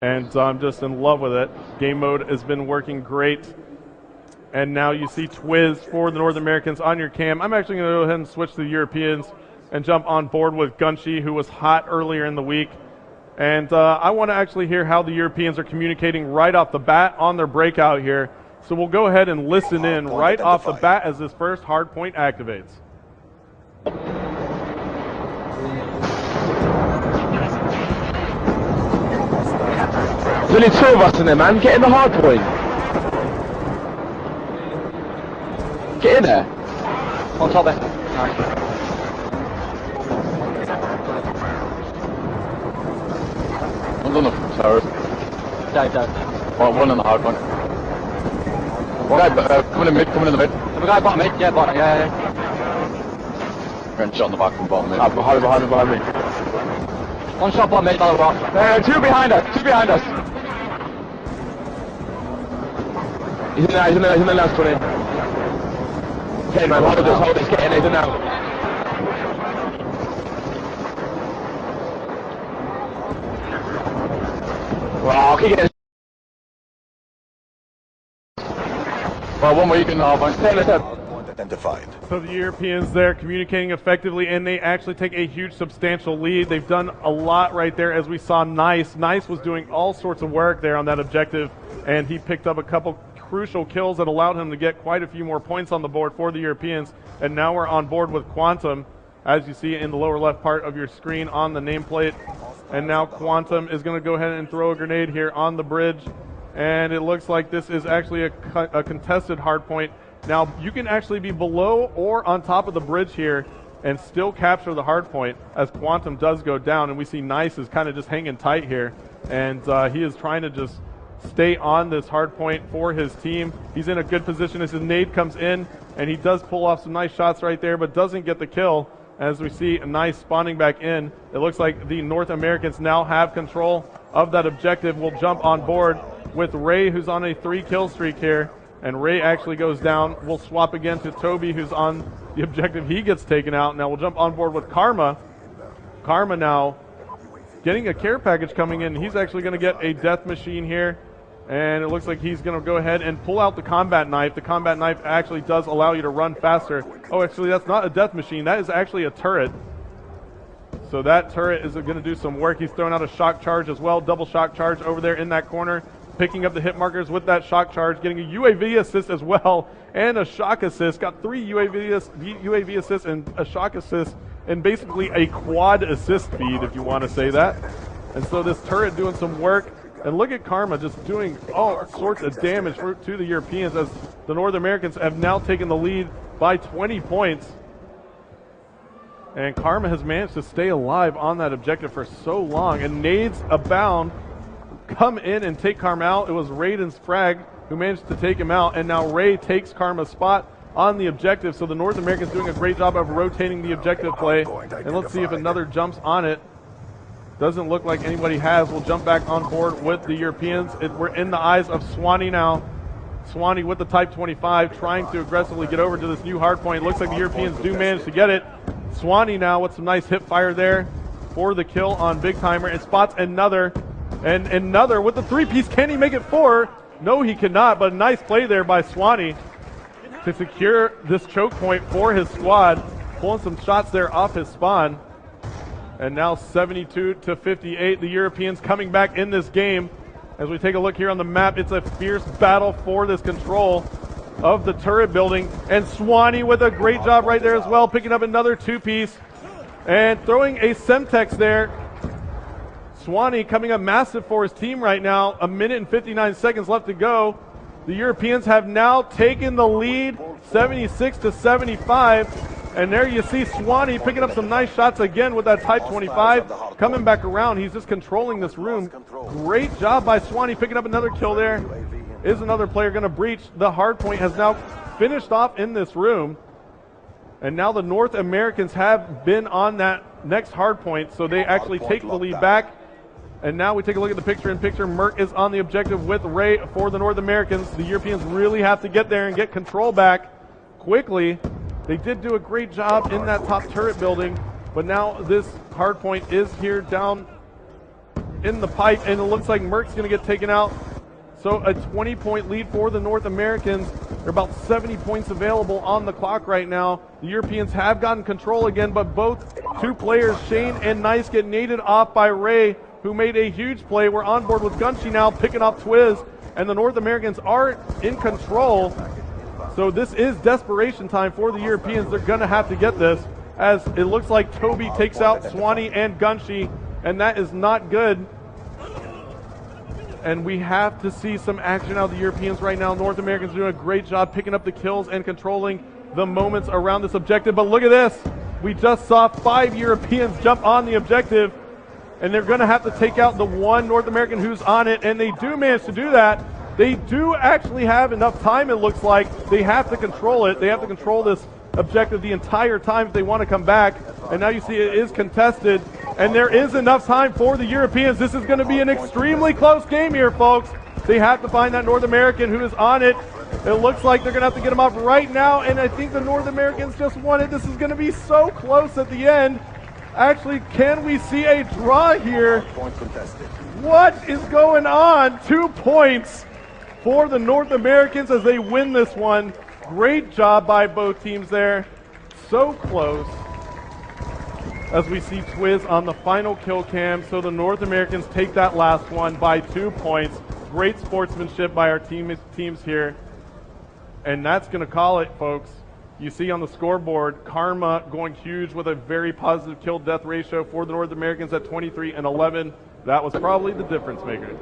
And I'm just in love with it. Game mode has been working great. And now you see Twiz for the North Americans on your cam. I'm actually going to go ahead and switch to the Europeans and jump on board with Gunshi, who was hot earlier in the week. And I want to actually hear how the Europeans are communicating right off the bat on their breakout here. So we'll go ahead and listen in right off the bat as this first hard point activates. There's only two of us in there, man. Get in the hard point. Get in there. On top there. Nice. One's on the turret. Don't. One on the hard point. Guy, coming in the mid. Have a guy bottom mid? Yeah, bottom. Yeah. Getting shot on the back from bottom mid. Behind me. One shot bottom mid, by the rock. Two behind us. He's in the last 20. Okay, man, hold this, get in, he's in now. Well, keep getting. Well, one more you can identified. So the Europeans there communicating effectively, and they actually take a huge substantial lead. They've done a lot right there, as we saw Nice. Nice was doing all sorts of work there on that objective, and he picked up a couple crucial kills that allowed him to get quite a few more points on the board for the Europeans. And now we're on board with Quantum, as you see in the lower left part of your screen on the nameplate. And now Quantum is going to go ahead and throw a grenade here on the bridge. And it looks like this is actually a contested hardpoint. Now, you can actually be below or on top of the bridge here and still capture the hardpoint as Quantum does go down. And we see Nice is kind of just hanging tight here. And he is trying to just stay on this hard point for his team. He's in a good position as his nade comes in, and he does pull off some nice shots right there, but doesn't get the kill. As we see Nice spawning back in, it looks like the North Americans now have control of that objective. We'll jump on board with Ray, who's on a 3-kill streak here, and Ray actually goes down. We'll swap again to Toby, who's on the objective. He gets taken out. Now we'll jump on board with Karma. Karma now getting a care package coming in. He's actually going to get a death machine here. And it looks like he's going to go ahead and pull out the combat knife. The combat knife actually does allow you to run faster. Oh, actually, that's not a death machine. That is actually a turret. So that turret is going to do some work. He's throwing out a shock charge as well. Double shock charge over there in that corner. Picking up the hit markers with that shock charge. Getting a UAV assist as well. And a shock assist. Got 3 UAV assists and a shock assist. And basically a quad assist feed, if you want to say that. And so this turret doing some work. And look at Karma just doing all sorts of damage to the Europeans as the North Americans have now taken the lead by 20 points. And Karma has managed to stay alive on that objective for so long. And nades abound come in and take Karma out. It was Raiden's frag who managed to take him out. And now Ray takes Karma's spot on the objective. So the North Americans doing a great job of rotating the objective play. And let's see if another jumps on it. Doesn't look like anybody has. We'll jump back on board with the Europeans. We're in the eyes of Swanee now. Swanee with the Type 25 trying to aggressively get over to this new hardpoint. Looks like the Europeans do manage to get it. Swanee now with some nice hip fire there for the kill on Big Timer. And spots another. And another with the 3-piece. Can he make it 4? No, he cannot. But a nice play there by Swanee to secure this choke point for his squad. Pulling some shots there off his spawn. And now 72-58, the Europeans coming back in this game. As we take a look here on the map, it's a fierce battle for this control of the turret building. And Swanee with a great job right there as well, picking up another 2-piece and throwing a Semtex there. Swanee coming up massive for his team right now. 1 minute and 59 seconds left to go. The Europeans have now taken the lead, 76-75. And there you see Swanee picking up some nice shots again with that Type 25. Coming back around, he's just controlling this room. Great job by Swanee picking up another kill there. Is another player going to breach? The hardpoint has now finished off in this room. And now the North Americans have been on that next hardpoint, so they actually take the lead back. And now we take a look at the picture-in-picture. Merc is on the objective with Ray for the North Americans. The Europeans really have to get there and get control back quickly. They did do a great job in that top turret building, but now this hardpoint is here down in the pipe, and it looks like Merck's going to get taken out. So a 20-point lead for the North Americans. There are about 70 points available on the clock right now. The Europeans have gotten control again, but both two players, Shane and Nice, get naded off by Ray, who made a huge play. We're on board with Gunshi now, picking off Twiz, and the North Americans are in control. So this is desperation time for the Europeans. They're going to have to get this, as it looks like Toby takes out Swanee and Gunshi, and that is not good. And we have to see some action out of the Europeans right now. North Americans are doing a great job picking up the kills and controlling the moments around this objective. But look at this. We just saw 5 Europeans jump on the objective, and they're going to have to take out the one North American who's on it, and they do manage to do that. They do actually have enough time, it looks like. They have to control it. They have to control this objective the entire time if they want to come back. And now you see it is contested, and there is enough time for the Europeans. This is going to be an extremely close game here, folks. They have to find that North American who is on it. It looks like they're going to have to get him off right now, and I think the North Americans just won it. This is going to be so close at the end. Actually, can we see a draw here? What is going on? 2 points for the North Americans as they win this one. Great job by both teams there. So close. As we see Twiz on the final kill cam. So the North Americans take that last one by 2 points. Great sportsmanship by our teams here. And that's going to call it, folks. You see on the scoreboard, Karma going huge with a very positive kill-death ratio for the North Americans at 23 and 11. That was probably the difference maker.